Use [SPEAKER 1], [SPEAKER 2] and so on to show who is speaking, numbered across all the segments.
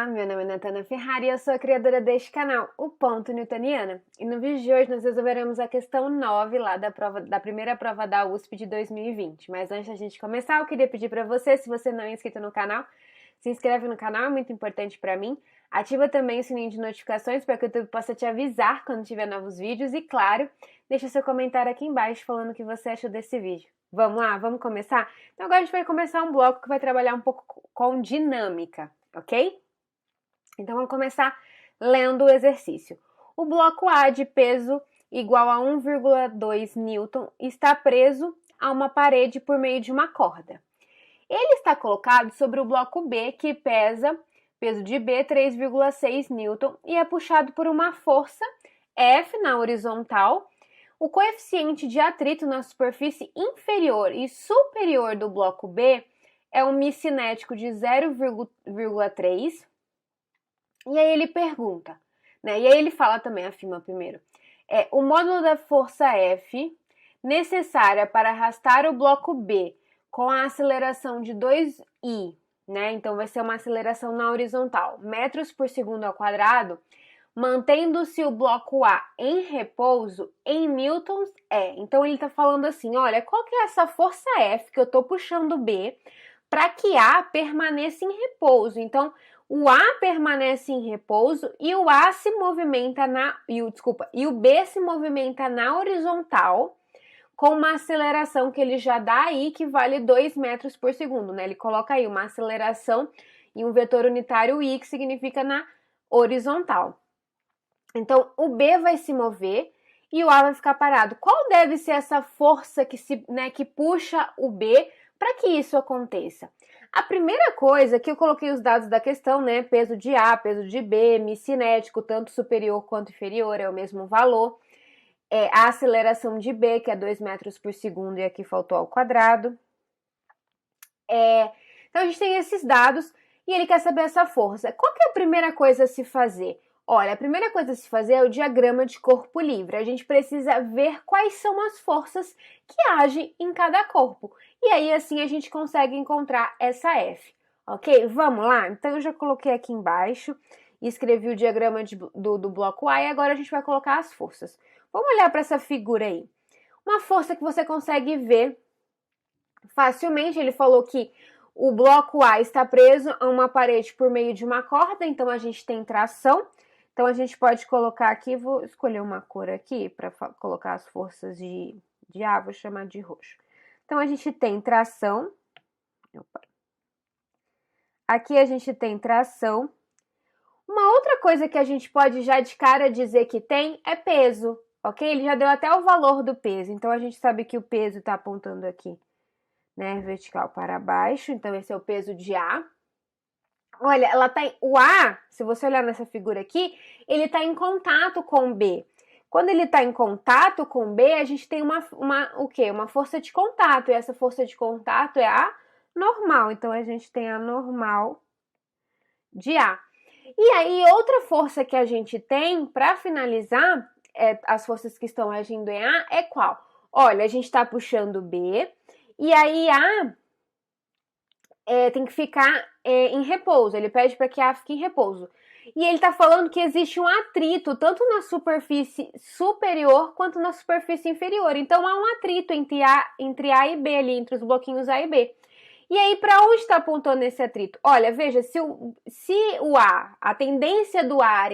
[SPEAKER 1] Olá, meu nome é Natana Ferrari e eu sou a criadora deste canal, o Ponto Newtoniana. E no vídeo de hoje nós resolveremos a questão 9 lá da primeira prova da USP de 2020. Mas antes da gente começar, eu queria pedir para você, se você não é inscrito no canal, se inscreve no canal, é muito importante para mim. Ativa também o sininho de notificações para que o YouTube possa te avisar quando tiver novos vídeos. E claro, deixa seu comentário aqui embaixo falando o que você achou desse vídeo. Vamos lá, vamos começar? Então agora a gente vai começar um bloco que vai trabalhar um pouco com dinâmica, ok? Então vamos começar lendo o exercício. O bloco A de peso igual a 1,2 Newton está preso a uma parede por meio de uma corda. Ele está colocado sobre o bloco B, que pesa, peso de B, 3,6 Newton, e é puxado por uma força F na horizontal. O coeficiente de atrito na superfície inferior e superior do bloco B é um μ cinético de 0,3. E aí ele pergunta, né? E aí ele fala também, afirma primeiro, o módulo da força F necessária para arrastar o bloco B com a aceleração de 2i, né? Então vai ser uma aceleração na horizontal, metros por segundo ao quadrado, mantendo-se o bloco A em repouso, em newtons Então ele está falando assim, olha, qual que é essa força F que eu estou puxando B para que A permaneça em repouso? Então, o A permanece em repouso e o A se movimenta e o B se movimenta na horizontal com uma aceleração que ele já dá aí que vale 2 metros por segundo, né? Ele coloca aí uma aceleração e um vetor unitário i que significa na horizontal. Então, o B vai se mover e o A vai ficar parado. Qual deve ser essa força que puxa o B para que isso aconteça? A primeira coisa que eu coloquei os dados da questão, né? Peso de A, peso de B, μ cinético, tanto superior quanto inferior, é o mesmo valor. A aceleração de B, que é 2 metros por segundo, e aqui faltou ao quadrado. Então, a gente tem esses dados e ele quer saber essa força. Qual que é a primeira coisa a se fazer? Olha, a primeira coisa a se fazer é o diagrama de corpo livre. A gente precisa ver quais são as forças que agem em cada corpo. E aí, assim, a gente consegue encontrar essa F, ok? Vamos lá? Então, eu já coloquei aqui embaixo, escrevi o diagrama do bloco A e agora a gente vai colocar as forças. Vamos olhar para essa figura aí. Uma força que você consegue ver facilmente, ele falou que o bloco A está preso a uma parede por meio de uma corda, então a gente tem tração. Então, a gente pode colocar aqui, vou escolher uma cor aqui para colocar as forças de A, vou chamar de roxo. Então, a gente tem tração. Aqui a gente tem tração. Uma outra coisa que a gente pode já de cara dizer que tem é peso, ok? Ele já deu até o valor do peso, então a gente sabe que o peso está apontando aqui, né, vertical para baixo, então esse é o peso de A. Olha, o A, se você olhar nessa figura aqui, ele está em contato com B. Quando ele está em contato com B, a gente tem o quê? Uma força de contato, e essa força de contato é a normal. Então, a gente tem a normal de A. E aí, outra força que a gente tem, para finalizar, as forças que estão agindo em A, é qual? Olha, a gente está puxando B, e aí A tem que ficar em repouso, ele pede para que A fique em repouso. E ele está falando que existe um atrito, tanto na superfície superior quanto na superfície inferior. Então, há um atrito entre A e B ali, entre os bloquinhos A e B. E aí, para onde está apontando esse atrito? Olha, veja, se a tendência do ar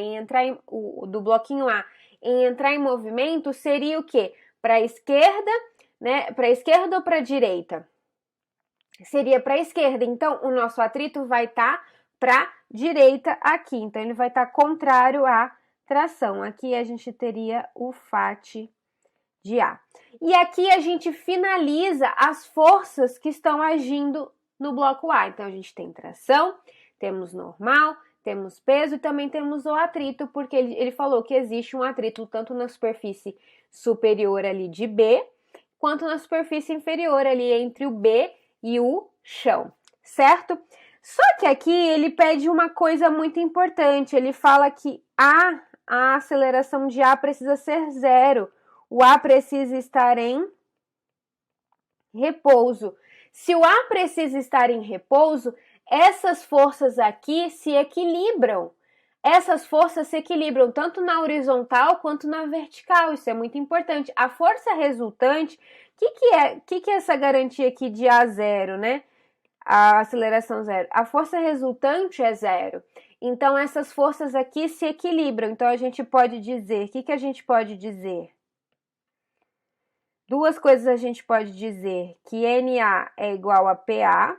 [SPEAKER 1] do bloquinho A em entrar em movimento seria o quê? Para a esquerda, né? Para a esquerda ou para a direita? Seria para a esquerda, então o nosso atrito vai estar para a direita aqui, então ele vai estar contrário à tração. Aqui a gente teria o FAT de A. E aqui a gente finaliza as forças que estão agindo no bloco A. Então a gente tem tração, temos normal, temos peso e também temos o atrito, porque ele falou que existe um atrito tanto na superfície superior ali de B, quanto na superfície inferior ali entre o B e o chão, certo? Só que aqui ele pede uma coisa muito importante, ele fala que a aceleração de A precisa ser 0, o A precisa estar em repouso. Se o A precisa estar em repouso, essas forças aqui se equilibram. Essas forças se equilibram tanto na horizontal quanto na vertical, isso é muito importante. A força resultante, o que é essa garantia aqui de A zero, né? A aceleração zero. A força resultante é zero. Então, essas forças aqui se equilibram. Então, a gente pode dizer, o que a gente pode dizer? Duas coisas a gente pode dizer, que NA é igual a PA,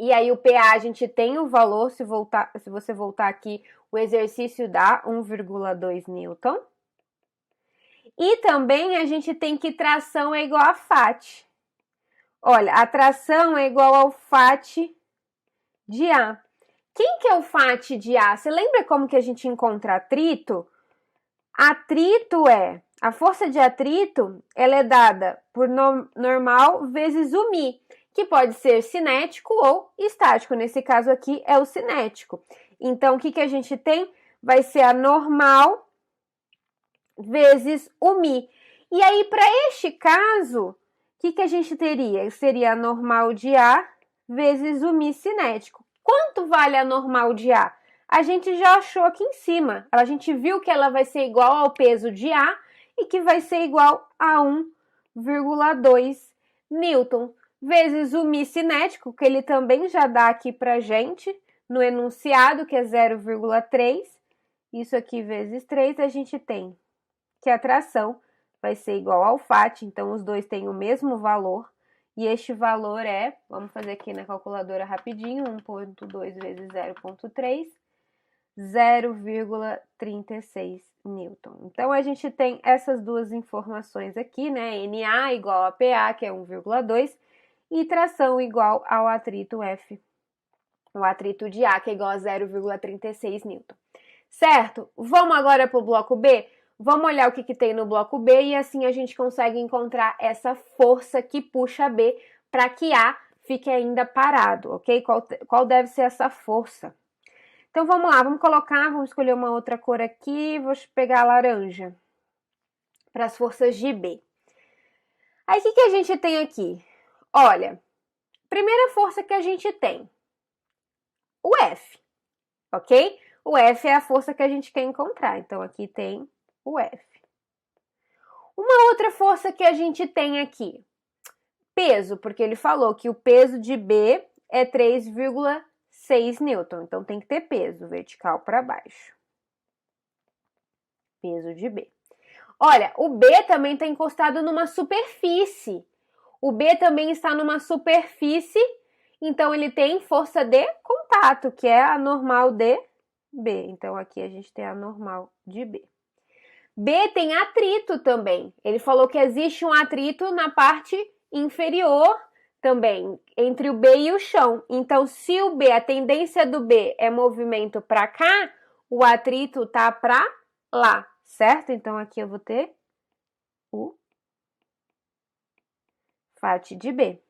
[SPEAKER 1] e aí o PA a gente tem o valor, se você voltar aqui, o exercício dá 1,2 newton. E também a gente tem que tração é igual a FAT. Olha, a tração é igual ao FAT de A. Quem que é o FAT de A? Você lembra como que a gente encontra atrito? Atrito a força de atrito, ela é dada por normal vezes o μ, que pode ser cinético ou estático. Nesse caso aqui é o cinético. Então, o que a gente tem? Vai ser a normal vezes o μ. E aí, para este caso, o que a gente teria? Seria a normal de A vezes o μ cinético. Quanto vale a normal de A? A gente já achou aqui em cima. A gente viu que ela vai ser igual ao peso de A e que vai ser igual a 1,2 newton, vezes o μ cinético, que ele também já dá aqui pra gente no enunciado, que é 0,3. Isso aqui vezes 3, a gente tem que a tração vai ser igual ao FAT, então os dois têm o mesmo valor. E este valor é, vamos fazer aqui na calculadora rapidinho, 1,2 vezes 0,3, 0,36 newton. Então, a gente tem essas duas informações aqui, né? NA igual a PA, que é 1,2, e tração igual ao atrito F, o atrito de A, que é igual a 0,36 newton. Certo? Vamos agora para o bloco B? Vamos olhar o que tem no bloco B e assim a gente consegue encontrar essa força que puxa B para que A fique ainda parado, ok? Qual deve ser essa força? Então, vamos lá, vamos escolher uma outra cor aqui, vou pegar a laranja para as forças de B. Aí, o que a gente tem aqui? Olha, primeira força que a gente tem, o F, ok? O F é a força que a gente quer encontrar, então aqui tem o F. Uma outra força que a gente tem aqui, peso, porque ele falou que o peso de B é 3,6 newton, então tem que ter peso vertical para baixo. Peso de B. Olha, o B também está encostado numa superfície. O B também está numa superfície, então ele tem força de contato, que é a normal de B. Então aqui a gente tem a normal de B. B tem atrito também. Ele falou que existe um atrito na parte inferior também, entre o B e o chão. Então, se o B, a tendência do B é movimento para cá, o atrito tá para lá, certo? Então, aqui eu vou ter o FAT de B.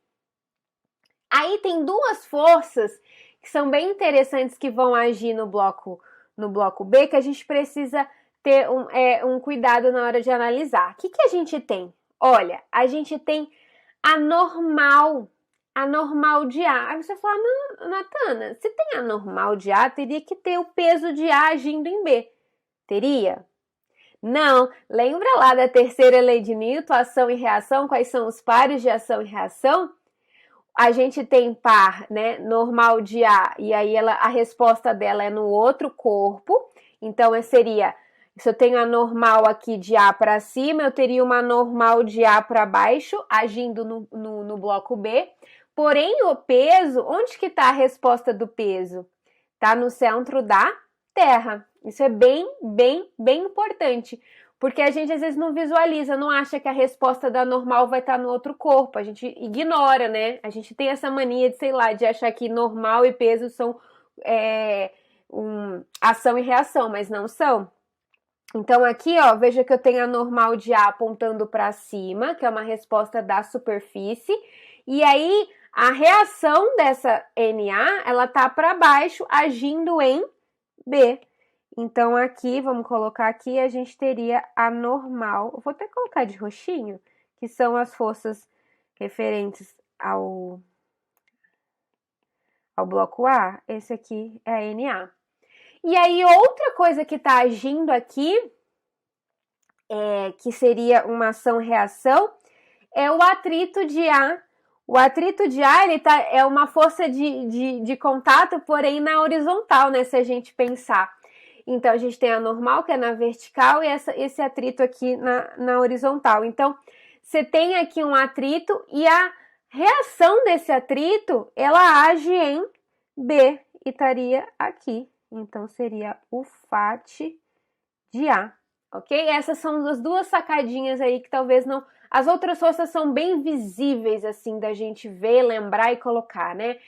[SPEAKER 1] Aí tem duas forças que são bem interessantes que vão agir no bloco B, que a gente precisa ter um cuidado na hora de analisar. O que a gente tem? Olha, a gente tem a normal de A. Aí você fala, Natana, se tem a normal de A, teria que ter o peso de A agindo em B. Teria? Não. Lembra lá da terceira lei de Newton, ação e reação? Quais são os pares de ação e reação? A gente tem par, né, normal de A, e aí a resposta dela é no outro corpo. Então, seria, se eu tenho a normal aqui de A para cima, eu teria uma normal de A para baixo, agindo no bloco B. Porém, o peso, onde que está a resposta do peso? Está no centro da Terra. Isso é bem importante. Porque a gente às vezes não visualiza, não acha que a resposta da normal vai estar no outro corpo. A gente ignora, né? A gente tem essa mania de, sei lá, de achar que normal e peso são ação e reação, mas não são. Então, aqui, ó, veja que eu tenho a normal de A apontando para cima, que é uma resposta da superfície. E aí, a reação dessa NA, ela tá para baixo, agindo em B. Então, aqui, vamos colocar aqui, a gente teria a normal, eu vou até colocar de roxinho, que são as forças referentes ao bloco A, esse aqui é a Na. E aí, outra coisa que está agindo aqui, que seria uma ação-reação, é o atrito de A. O atrito de A é uma força de contato, porém na horizontal, né? Se a gente pensar. Então, a gente tem a normal, que é na vertical, e esse atrito aqui na horizontal. Então, você tem aqui um atrito e a reação desse atrito, ela age em B e estaria aqui. Então, seria o FAT de A, ok? Essas são as duas sacadinhas aí que talvez não... As outras forças são bem visíveis, assim, da gente ver, lembrar e colocar, né?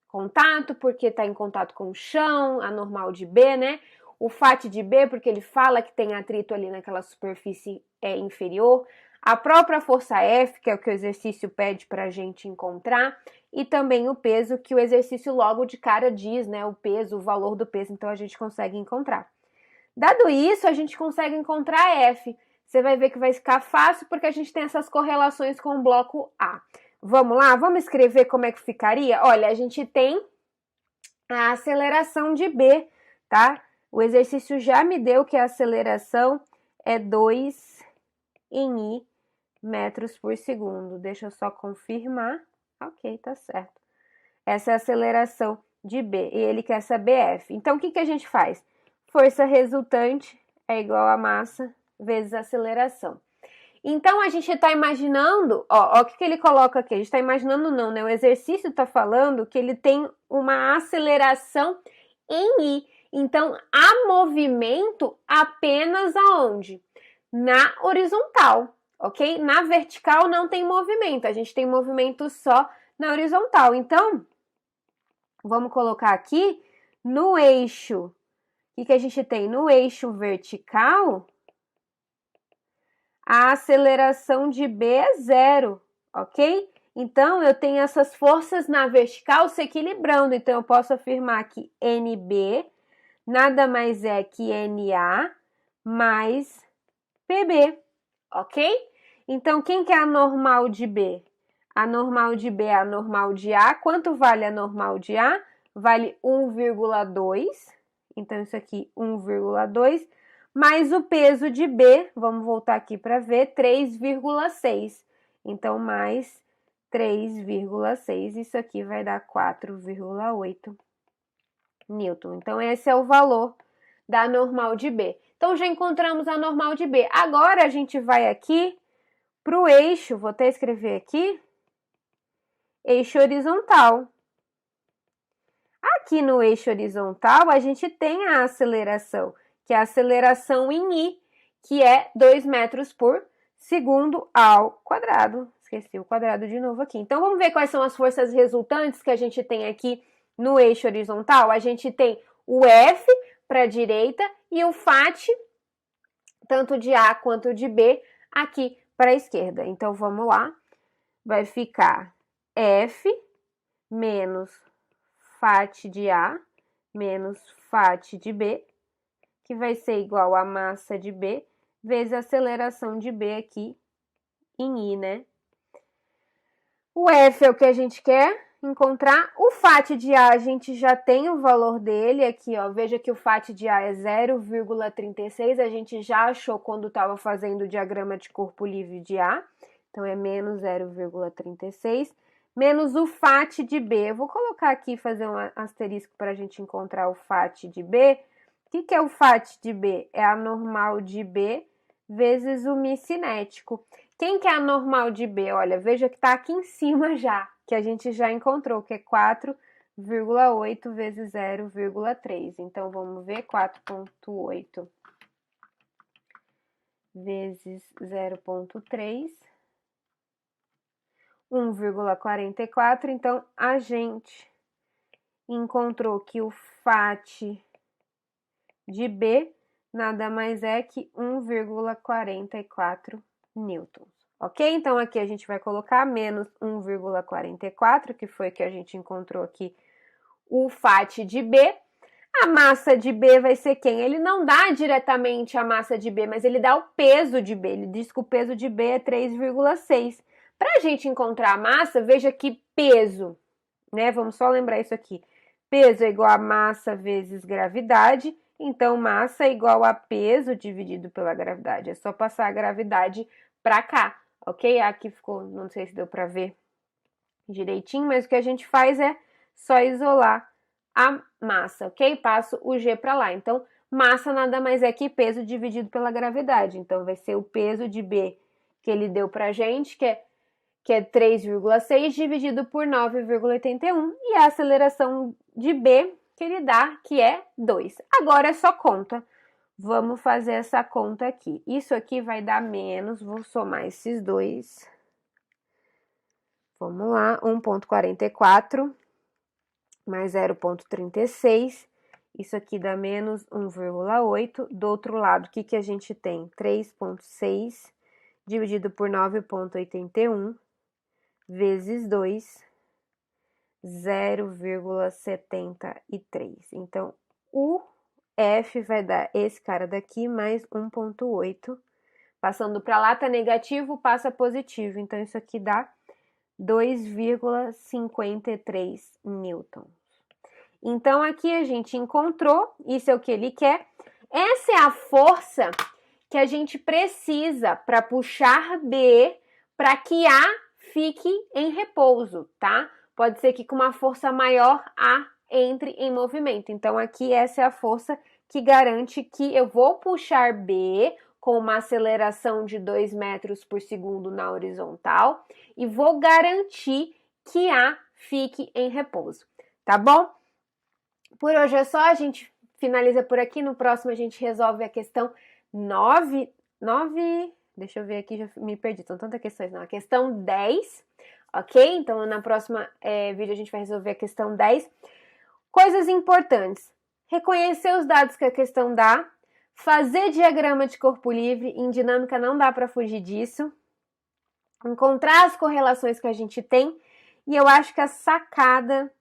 [SPEAKER 1] Contato, porque está em contato com o chão, a normal de B, né? O FAT de B, porque ele fala que tem atrito ali naquela superfície inferior. A própria força F, que é o que o exercício pede para a gente encontrar. E também o peso, que o exercício logo de cara diz, né? O peso, o valor do peso, então a gente consegue encontrar. Dado isso, a gente consegue encontrar F. Você vai ver que vai ficar fácil, porque a gente tem essas correlações com o bloco A. Vamos lá? Vamos escrever como é que ficaria? Olha, a gente tem a aceleração de B, tá? O exercício já me deu que a aceleração é 2 em I metros por segundo. Deixa eu só confirmar. Ok, tá certo. Essa é a aceleração de B, e ele quer saber F. Então, o que a gente faz? Força resultante é igual a massa vezes a aceleração. Então, a gente está imaginando, ó, o que ele coloca aqui? A gente está imaginando não, né? O exercício está falando que ele tem uma aceleração em I. Então, há movimento apenas aonde? Na horizontal, ok? Na vertical não tem movimento, a gente tem movimento só na horizontal. Então, vamos colocar aqui no eixo. O que a gente tem? No eixo vertical, a aceleração de B é 0, ok? Então, eu tenho essas forças na vertical se equilibrando. Então, eu posso afirmar que NB nada mais é que NA mais PB, ok? Então, quem que é a normal de B? A normal de B é a normal de A. Quanto vale a normal de A? Vale 1,2. Então, isso aqui, 1,2. Mais o peso de B, vamos voltar aqui para ver, 3,6. Então, mais 3,6. Isso aqui vai dar 4,8 Newton. Então, esse é o valor da normal de B. Então, já encontramos a normal de B. Agora, a gente vai aqui para o eixo, vou até escrever aqui, eixo horizontal. Aqui no eixo horizontal, a gente tem a aceleração, que é a aceleração em I, que é 2 metros por segundo ao quadrado. Esqueci o quadrado de novo aqui. Então, vamos ver quais são as forças resultantes que a gente tem aqui no eixo horizontal. A gente tem o F para a direita e o FAT, tanto de A quanto de B, aqui para a esquerda. Então, vamos lá. Vai ficar F menos FAT de A menos FAT de B, que vai ser igual a massa de B vezes a aceleração de B aqui em I, né? O F é o que a gente quer encontrar. O FAT de A, a gente já tem o valor dele aqui, ó. Veja que o FAT de A é 0,36. A gente já achou quando estava fazendo o diagrama de corpo livre de A. Então, é menos 0,36. Menos o FAT de B. Eu vou colocar aqui, fazer um asterisco para a gente encontrar o FAT de B. O que é o FAT de B? É a normal de B vezes o μ cinético. Quem que é a normal de B? Olha, veja que está aqui em cima já, que a gente já encontrou, que é 4,8 vezes 0,3. Então, vamos ver 4,8 vezes 0,3. 1,44. Então, a gente encontrou que o FAT de B nada mais é que 1,44 newtons, ok? Então, aqui a gente vai colocar menos 1,44, que foi que a gente encontrou aqui o FAT de B. A massa de B vai ser quem? Ele não dá diretamente a massa de B, mas ele dá o peso de B. Ele diz que o peso de B é 3,6. Para a gente encontrar a massa, veja que peso, né? Vamos só lembrar isso aqui. Peso é igual a massa vezes gravidade, então massa é igual a peso dividido pela gravidade. É só passar a gravidade para cá, ok? Aqui ficou, não sei se deu para ver direitinho, mas o que a gente faz é só isolar a massa, ok? Passo o G para lá. Então, massa nada mais é que peso dividido pela gravidade. Então, vai ser o peso de B que ele deu pra gente, que é 3,6 dividido por 9,81, e a aceleração de B que ele dá, que é 2. Agora é só conta. Vamos fazer essa conta aqui. Isso aqui vai dar menos, vou somar esses dois. Vamos lá, 1,44 mais 0,36. Isso aqui dá menos 1,8. Do outro lado, o que a gente tem? 3,6 dividido por 9,81 vezes 2, 0,73. Então, o F vai dar esse cara daqui mais 1,8. Passando para lá, tá negativo, passa positivo. Então, isso aqui dá 2,53 newtons. Então, aqui a gente encontrou, isso é o que ele quer. Essa é a força que a gente precisa para puxar B para que A fique em repouso, tá? Pode ser que com uma força maior A entre em movimento. Então, aqui essa é a força que garante que eu vou puxar B com uma aceleração de 2 metros por segundo na horizontal e vou garantir que A fique em repouso, tá bom? Por hoje é só, a gente finaliza por aqui. No próximo a gente resolve a questão 9, deixa eu ver aqui, já me perdi, são tantas questões, não. A questão 10, ok? Então, na próxima vídeo a gente vai resolver a questão 10. Coisas importantes: reconhecer os dados que a questão dá, fazer diagrama de corpo livre, em dinâmica não dá para fugir disso, encontrar as correlações que a gente tem, e eu acho que a sacada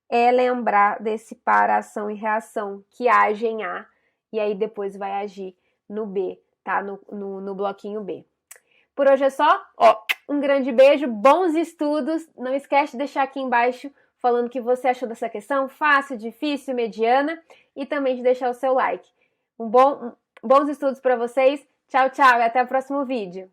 [SPEAKER 1] é lembrar desse para, ação e reação, que age em A, e aí depois vai agir no B, tá? No bloquinho B. Por hoje é só, um grande beijo, bons estudos, não esquece de deixar aqui embaixo falando o que você achou dessa questão, fácil, difícil, mediana, e também de deixar o seu like. Bons estudos para vocês, tchau, tchau, e até o próximo vídeo.